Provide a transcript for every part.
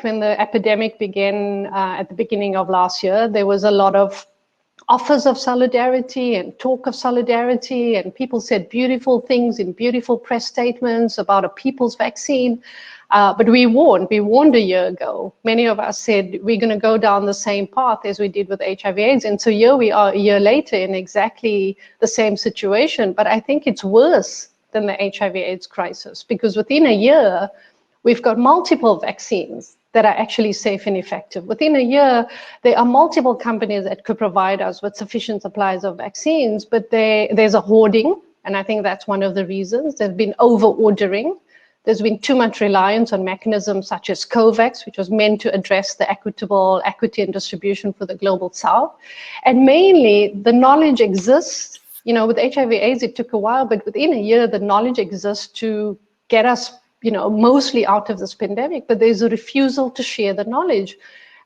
When the epidemic began at the beginning of last year, there was a lot of offers of solidarity and talk of solidarity, and people said beautiful things in beautiful press statements about a people's vaccine. But we warned a year ago. Many of us said we're going to go down the same path as we did with HIV/AIDS. And so here we are a year later in exactly the same situation. But I think it's worse than the HIV/AIDS crisis, because within a year, we've got multiple vaccines that are actually safe and effective. Within a year, there are multiple companies that could provide us with sufficient supplies of vaccines, but there's a hoarding, and I think that's one of the reasons. There's been over-ordering. There's been too much reliance on mechanisms such as COVAX, which was meant to address the equity and distribution for the global south. And mainly, the knowledge exists. You know, with HIV/AIDS, it took a while, but within a year, the knowledge exists to get us, you know, mostly out of this pandemic, but there's a refusal to share the knowledge.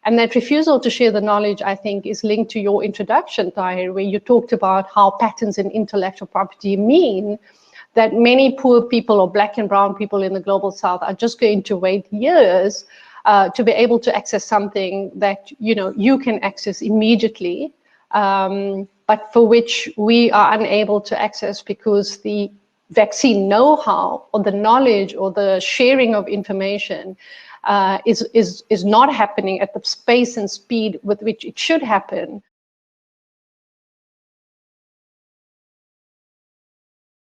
And that refusal to share the knowledge, I think, is linked to your introduction, Tahir, where you talked about how patents in intellectual property mean that many poor people or Black and brown people in the global south are just going to wait years to be able to access something that, you know, you can access immediately, but for which we are unable to access because the vaccine know-how or the knowledge or the sharing of information is not happening at the pace and speed with which it should happen.